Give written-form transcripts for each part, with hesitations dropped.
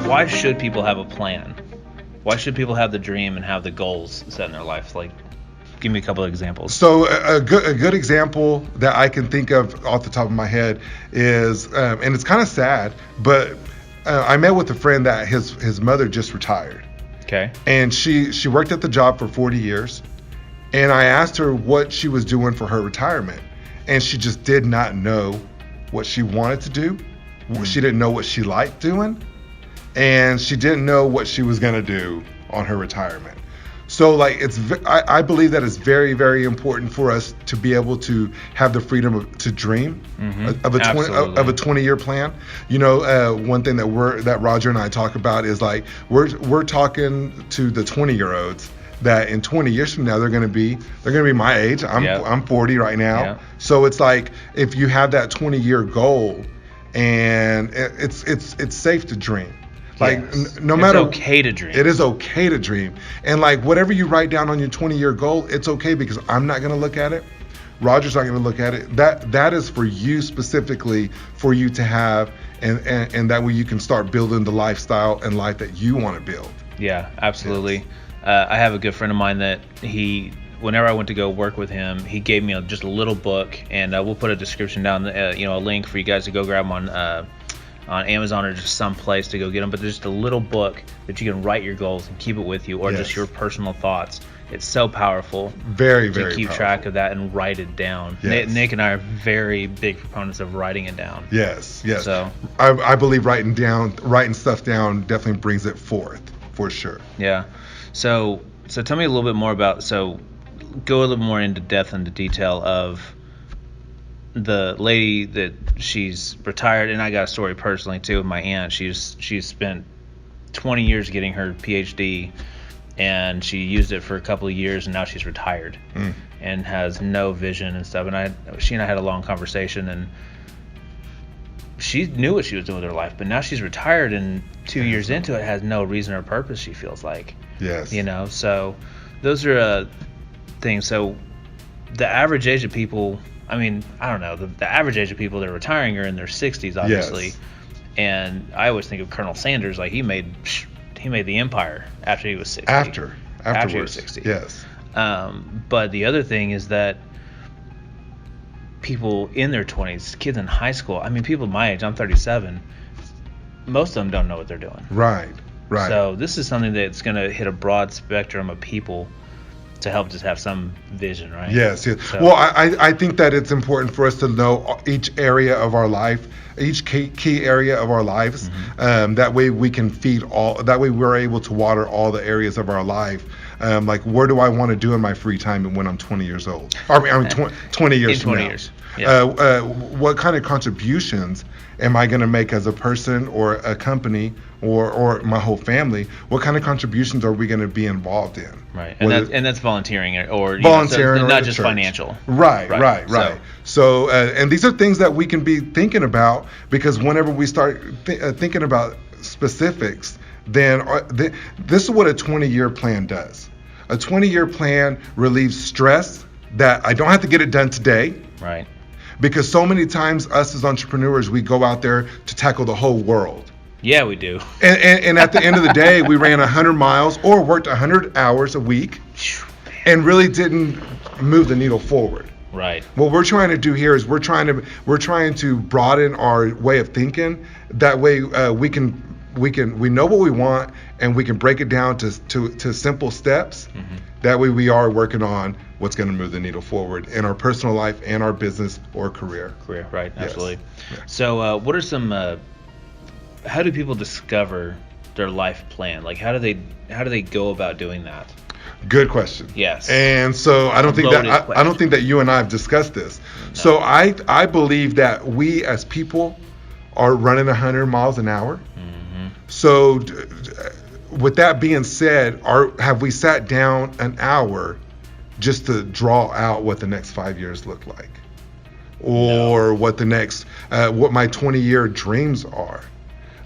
why should people have a plan? Why should people have the dream and have the goals set in their life? Like, give me a couple of examples. So a good example that I can think of off the top of my head is, and it's kind of sad, but I met with a friend that his mother just retired. Okay. And she worked at the job for 40 years. And I asked her what she was doing for her retirement. And she just did not know what she wanted to do. She didn't know what she liked doing. And she didn't know what she was going to do on her retirement. So like I believe that it's very, very important for us to be able to have the freedom to dream of a 20-year plan. You know, one thing that Roger and I talk about is like we're talking to the 20-year-olds that in 20 years from now they're going to be my age. I'm 40 right now. Yep. So it's like if you have that 20-year goal, and it's safe to dream. Like no matter, it's okay to dream. It is okay to dream. And like whatever you write down on your 20-year goal, it's okay because I'm not going to look at it. Roger's not going to look at it. That is for you specifically, for you to have, and that way you can start building the lifestyle and life that you want to build. Yeah, absolutely. Yes. I have a good friend of mine that whenever I went to go work with him, he gave me just a little book, and we'll put a description down, a link for you guys to go grab them on Amazon or just some place to go get them. But there's just a little book that you can write your goals and keep it with you, or just your personal thoughts. It's so powerful. Very, very to keep powerful. track of that and write it down. Yes. Nick and I are very big proponents of writing it down. Yes. So I believe writing stuff down definitely brings it forth, for sure. Yeah. So tell me a little bit more about, go a little more into depth into detail of the lady that she's retired. And I got a story personally too with my aunt. She's spent 20 years getting her PhD, and she used it for a couple of years, and now she's retired and has no vision and stuff. And she and I had a long conversation, and she knew what she was doing with her life, but now she's retired, and 2 years into it has no reason or purpose, she feels like. Yes. So those are things. So the average age of people, I don't know, the average age of people that are retiring are in their 60s, obviously. Yes. And I always think of Colonel Sanders, like he made the empire after he was 60. After he was 60. Yes. But the other thing is that people in their 20s, kids in high school, people my age, I'm 37, most of them don't know what they're doing. Right. So this is something that's going to hit a broad spectrum of people to help just have some vision, right? Yes. So, well, I think that it's important for us to know each area of our life, each key area of our lives. That way we can that way we're able to water all the areas of our life. Like, where do I want to do in my free time when I'm 20 years old? 20 years from now. 20 years. Yeah. What kind of contributions am I going to make as a person or a company or my whole family? What kind of contributions are we going to be involved in? Right. And that's volunteering or volunteering, not just church. financial. Right. So and these are things that we can be thinking about, because whenever we start thinking about specifics, then this is what a 20-year plan does. A 20-year plan relieves stress that I don't have to get it done today. Right. Because so many times us as entrepreneurs, we go out there to tackle the whole world. Yeah, we do. And at the end of the day, we ran 100 miles or worked 100 hours a week and really didn't move the needle forward. Right. What we're trying to do here is we're trying to broaden our way of thinking. That way we know what we want, and we can break it down to simple steps. That way we are working on what's going to move the needle forward in our personal life and our business or career. Right. Yes. Absolutely. Yeah. So what are some how do people discover their life plan? Like, how do they go about doing that? Good question. Yes. And so I don't think that you and I have discussed this. No. So I believe that we as people are running 100 miles an hour. So with that being said, have we sat down an hour just to draw out what the next 5 years look like, or what the next what my 20-year dreams are?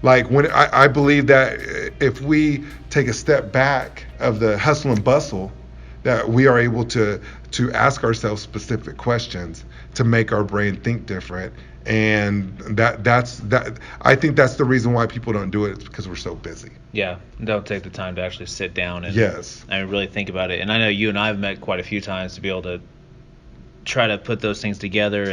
Like, when I believe that if we take a step back of the hustle and bustle, that we are able to ask ourselves specific questions to make our brain think different. And that's I think that's the reason why people don't do it. It's because we're so busy. Yeah, don't take the time to actually sit down and Yes. and really think about it. And I know you and I have met quite a few times to be able to try to put those things together,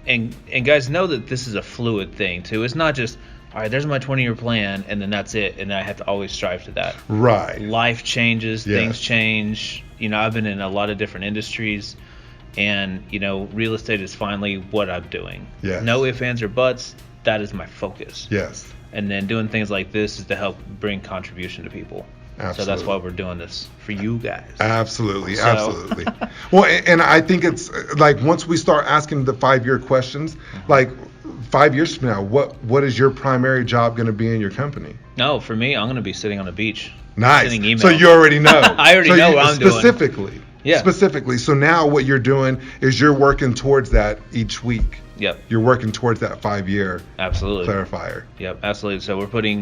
and guys, know that this is a fluid thing too. It's not just, all right, there's my 20-year plan and then that's it, and I have to always strive to that. Right. Life changes, Yes. things change. I've been in a lot of different industries, and real estate is finally what I'm doing. Yes. No ifs, ands, or buts. That is my focus. Yes. And then doing things like this is to help bring contribution to people. Absolutely. So that's why we're doing this for you guys. Absolutely. Well, and I think it's like once we start asking the 5-year questions, like 5 years from now, what is your primary job going to be in your company? No, for me, I'm going to be sitting on a beach. Nice. Sending emails. So you already know. I already know what I'm doing. Specifically. Yeah. Specifically. So now what you're doing is you're working towards that each week. Yep. You're working towards that 5-year Absolutely. clarifier. Yep, absolutely. So we're putting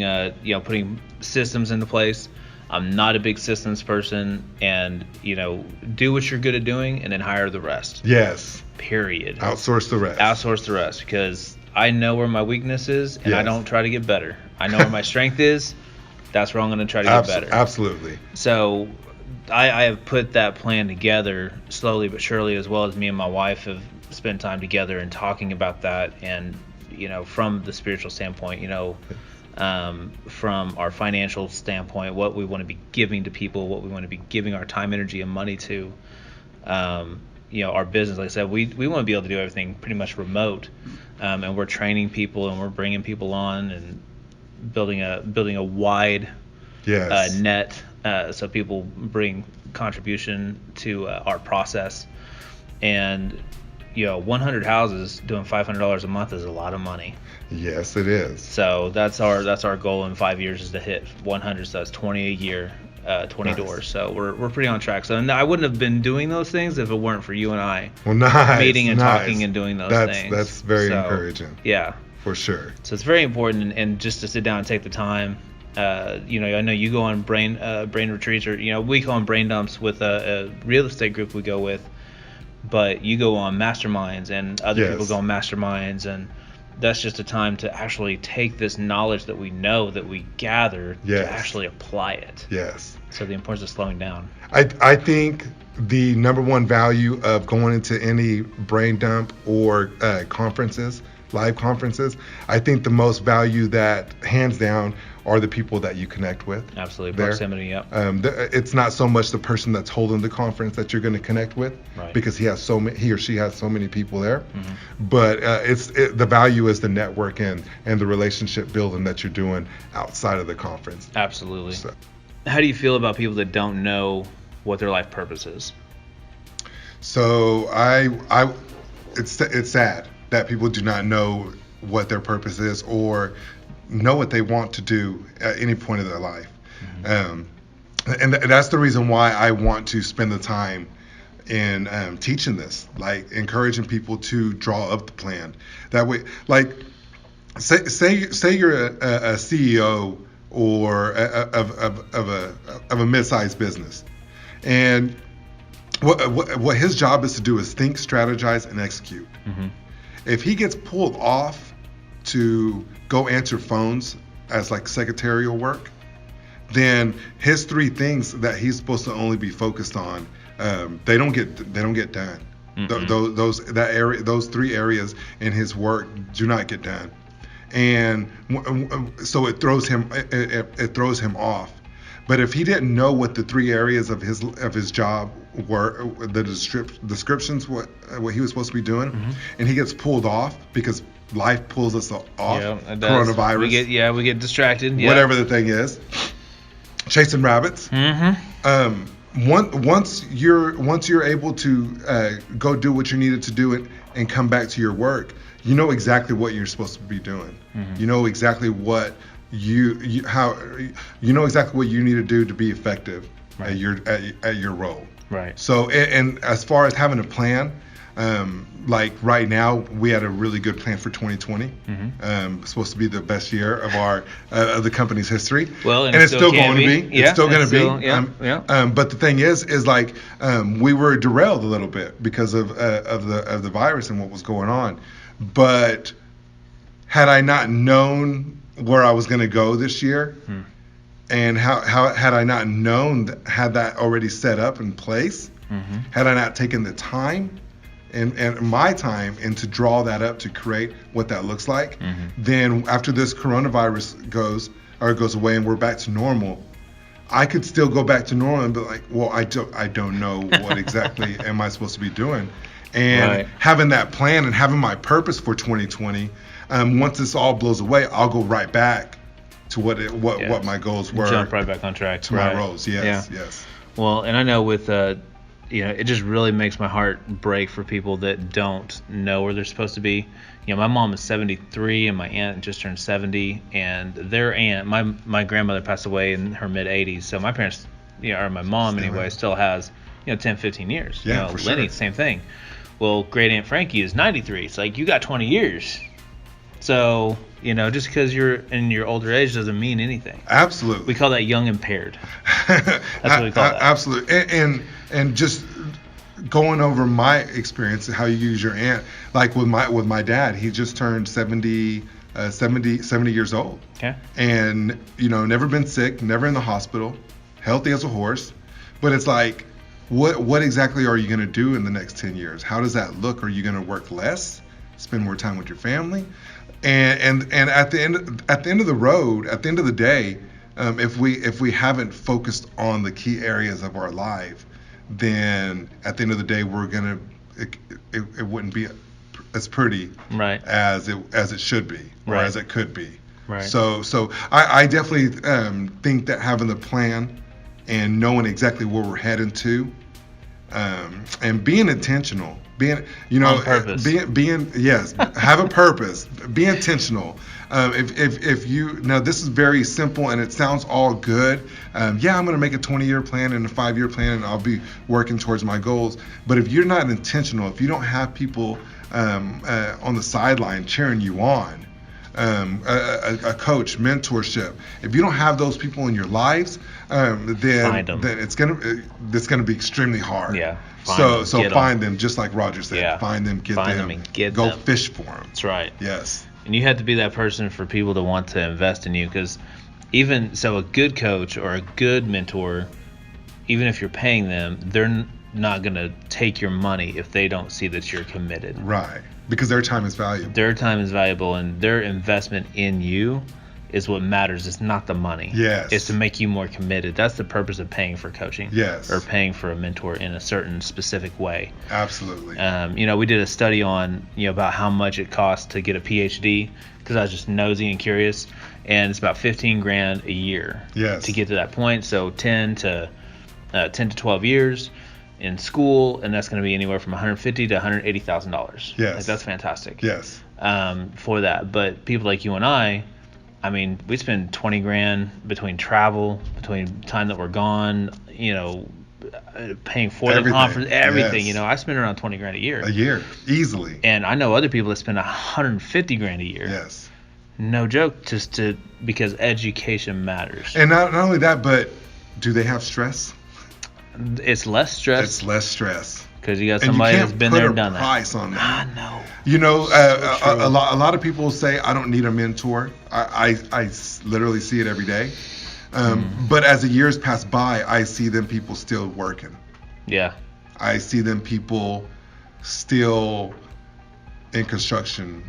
putting systems into place. I'm not a big systems person, and do what you're good at doing and then hire the rest. Yes. Period. Outsource the rest. Outsource the rest, because I know where my weakness is, and I Yes. don't try to get better. I know where my strength is. That's where I'm going to try to get better. Absolutely. So I have put that plan together slowly but surely, as well as me and my wife have spent time together and talking about that, and from the spiritual standpoint, from our financial standpoint, what we want to be giving to people, what we want to be giving our time, energy, and money to. Our business, like I said, we want to be able to do everything pretty much remote, and we're training people and we're bringing people on and building a wide Yes. net, so people bring contribution to our process. And 100 houses doing $500 a month is a lot of money. Yes, it is. So that's our goal in 5 years, is to hit 100. So that's 20 a year, 20 Nice. doors. So we're pretty on track. So I wouldn't have been doing those things if it weren't for you and I Well, nice. meeting and nice. talking and doing those things. That's very So, encouraging. Yeah. For sure. So it's very important, and just to sit down and take the time. I know you go on brain retreats, or we call them brain dumps with a real estate group we go with, but you go on masterminds, and other Yes. people go on masterminds, and that's just a time to actually take this knowledge that we know, that we gather, Yes. to actually apply it. Yes. So the importance of slowing down. I think the number one value of going into any brain dump or conferences, live conferences, I think the most value that, hands down, are the people that you connect with. Absolutely. There. Proximity, yep. It's not so much the person that's holding the conference that you're going to connect with, Right. because he or she has so many people there. Mm-hmm. But the value is the network and the relationship building that you're doing outside of the conference. Absolutely. So, How do you feel about people that don't know what their life purpose is? so it's sad that people do not know what their purpose is or know what they want to do at any point of their life. Mm-hmm. And that's the reason why I want to spend the time in teaching this, like encouraging people to draw up the plan. That way, like say you're a CEO or of a mid-sized business, and what his job is to do is think, strategize, and execute. Mm-hmm. If he gets pulled off to go answer phones as like secretarial work, then his 3 things that he's supposed to only be focused on, they don't get done. Mm-hmm. Those 3 areas in his work do not get done, and so it throws him off. But if he didn't know what the 3 areas of his job were, the descriptions, what he was supposed to be doing, Mm-hmm. and he gets pulled off because life pulls us off, Yeah, it does. coronavirus, We get distracted. Yeah. whatever the thing is, chasing rabbits. Mm-hmm. Once you're able to go do what you needed to do and come back to your work, you know exactly what you're supposed to be doing. Mm-hmm. You know exactly what you know exactly what you need to do to be effective at your role. Right. So, and as far as having a plan, like right now, we had a really good plan for 2020. Supposed to be the best year of the company's history. Well, and it's still going to be. be. It's still going to be. Yeah. But the thing is like we were derailed a little bit because of the virus and what was going on. But had I not known where I was going to go this year, and how had I not known, had that already set up in place, had I not taken the time and my time and to draw that up to create what that looks like, then after this coronavirus goes away and we're back to normal, I could still go back to normal and be like, well, I don't know what exactly am I supposed to be doing. And having that plan and having my purpose for 2020, once this all blows away, I'll go right back to what my goals were. Jump right back on track. To my roles, yes. Well, and I know with it just really makes my heart break for people that don't know where they're supposed to be. My mom is 73 and my aunt just turned 70, and their aunt, my grandmother passed away in her mid 80s. So my parents, or my mom anyway, still has 10, 15 years. Yeah, for Lenny, sure. Same thing. Well, great aunt Frankie is 93. It's like you got 20 years. So just because you're in your older age doesn't mean anything. Absolutely. We call that young impaired. That's what we call that. Absolutely. And just going over my experience, how you use your aunt, like with my dad, he just turned 70 years old. Okay. And never been sick, never in the hospital, healthy as a horse. But it's like, what exactly are you going to do in the next 10 years? How does that look? Are you going to work less, spend more time with your family? And at the end of the road, at the end of the day, if we haven't focused on the key areas of our life, then at the end of the day, it wouldn't be as pretty as it should be, or as it could be. Right. So I definitely think that having the plan and knowing exactly where we're heading to, and being intentional, on purpose. Have a purpose, be intentional. If you, now this is very simple and it sounds all good. I'm going to make a 20-year plan and a 5-year plan and I'll be working towards my goals. But if you're not intentional, if you don't have people on the sideline cheering you on, a coach, mentorship, if you don't have those people in your lives, then it's gonna be extremely hard. Yeah. Find them, just like Roger said. Yeah. Find them, get them, and get go them. fish for them. That's right. Yes. And you have to be that person for people to want to invest in you, because even so, a good coach or a good mentor, even if you're paying them, they're not going to take your money if they don't see that you're committed. Right. Because their time is valuable. Their time is valuable, and their investment in you is what matters. It's not the money. Yes. It's to make you more committed. That's the purpose of paying for coaching. Yes. Or paying for a mentor in a certain specific way. Absolutely. We did a study on, about how much it costs to get a PhD, because I was just nosy and curious, and it's about $15,000 a year. Yes. To get to that point. So 10 to 12 years in school, and that's going to be anywhere from $150,000 to $180,000. Yes. Like, that's fantastic. Yes. For that. But people like you and I mean, we spend $20,000 between travel, between time that we're gone, paying for the conference, everything. Yes. I spend around $20,000 a year. A year, easily. And I know other people that spend $150,000 a year. Yes. No joke, because education matters. And not only that, but do they have stress? It's less stress. It's less stress. Because you got somebody that's been there and done that. Price on that. I know. A lot of people say, I don't need a mentor. I literally see it every day. But as the years pass by, I see them people still working. Yeah. I see them people still in construction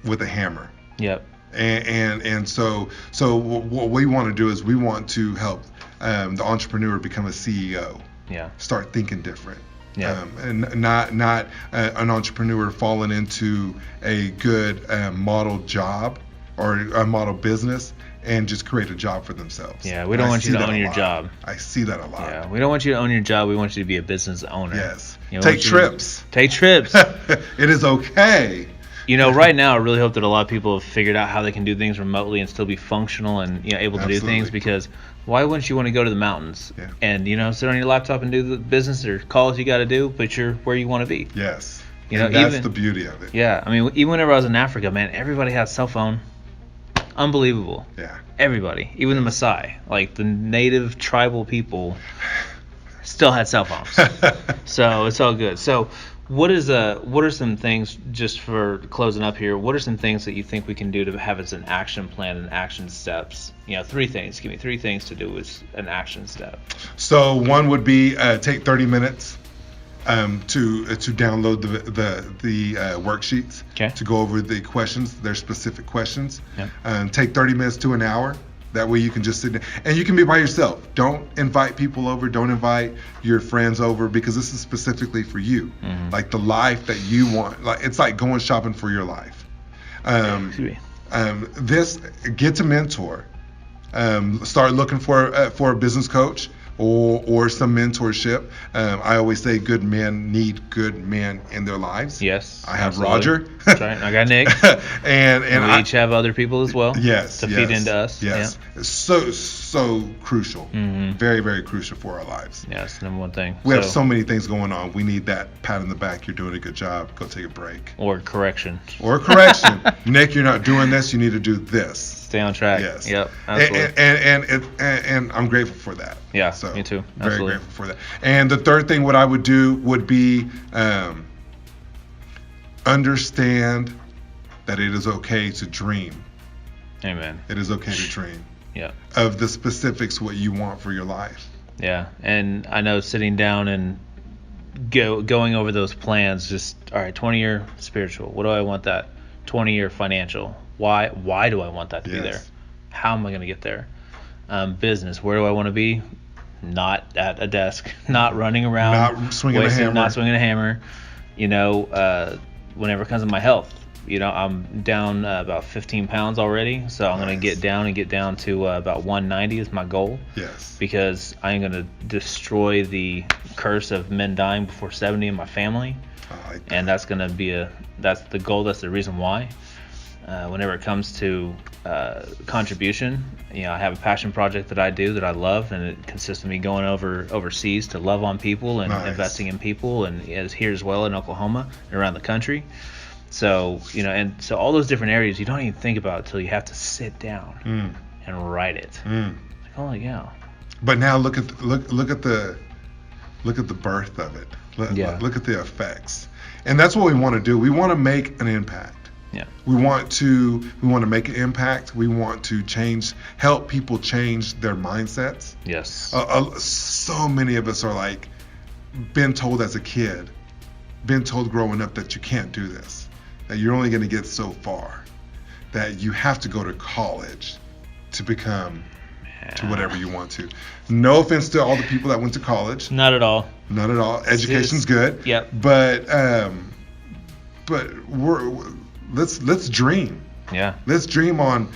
with a hammer. Yep. And so what we want to do is we want to help the entrepreneur become a CEO. Yeah. Start thinking different. Yeah. And not an entrepreneur falling into a good model job or a model business and just create a job for themselves. Yeah, we don't want you to own your job. I see that a lot. Yeah, we don't want you to own your job. We want you to be a business owner. Yes. Take trips. Take trips. It is okay. Right now, I really hope that a lot of people have figured out how they can do things remotely and still be functional and able to do things, because why wouldn't you want to go to the mountains and sit on your laptop and do the business or calls you got to do, but you're where you want to be? Yes. You know, and that's even the beauty of it. yeah. I mean, even whenever I was in Africa, man, everybody had a cell phone. Unbelievable. Yeah. Everybody, even the Maasai, like the native tribal people, still had cell phones. So it's all good. So what are some things, just for closing up here, what are some things that you think we can do to have as an action plan and action steps? 3 things. Give me 3 things to do as an action step. So one would be take 30 minutes to download the worksheets, Okay. to go over the questions, their specific questions. Yeah. Take 30 minutes to an hour. That way you can just sit down, and you can be by yourself. Don't invite people over. Don't invite your friends over, because this is specifically for you. Mm-hmm. Like the life that you want. Like it's like going shopping for your life. Get to mentor. Start looking for a business coach or some mentorship. I always say good men need good men in their lives. Yes. I have absolutely. Roger. That's right. I got Nick. and we each have other people as well. Yes. To feed into us. Yes. Yeah. It's so crucial. Mm-hmm. Very, very crucial for our lives. Yeah, that's the number one thing. We have so many things going on. We need that pat in the back. You're doing a good job. Go take a break. Or correction. Nick, you're not doing this. You need to do this. Stay on track. Yes. Yep. Absolutely. And I'm grateful for that. Yeah. So, me too. Absolutely. Very grateful for that. And the third thing, what I would do would be understand that it is okay to dream. Amen. It is okay to dream. Yeah. Of the specifics, what you want for your life. Yeah. And I know sitting down and going over those plans, just, all right, 20-year spiritual. What do I want that? 20-year financial. Why do I want that to be there? How am I going to get there? Business. Where do I want to be? Not at a desk. Not running around. Not swinging a hammer. Not swinging a hammer. Whenever it comes to my health, I'm down about 15 pounds already. So I'm going to get down to about 190 is my goal. Yes. Because I'm going to destroy the curse of men dying before 70 in my family. I like that. And that's going to be that's the goal. That's the reason why. Whenever it comes to contribution, I have a passion project that I do that I love, and it consists of me going overseas to love on people and investing in people, and is here as well in Oklahoma and around the country. So and so all those different areas you don't even think about until you have to sit down and write it. Like, oh yeah. But now look at the birth of it. Look at the effects, and that's what we want to do. We want to make an impact. Yeah. We want to make an impact. We want to help people change their mindsets. Yes. So many of us are like, been told as a kid, been told growing up that you can't do this, that you're only going to get so far, that you have to go to college to become to whatever you want to. No offense to all the people that went to college. Not at all. Not at all. Education's good. Yep. But let's dream. Yeah. Let's dream on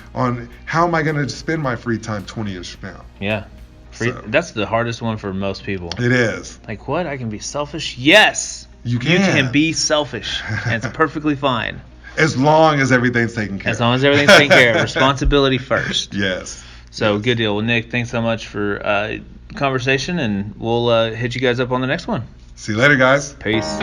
how am I going to spend my free time 20 years from now. Yeah. So, that's the hardest one for most people. It is. Like, what? I can be selfish? Yes. You can. You can be selfish. And it's perfectly fine. As long as everything's taken care of. As long as everything's taken care of. Responsibility first. Yes. So, good deal. Well, Nick, thanks so much for conversation, and we'll hit you guys up on the next one. See you later, guys. Peace.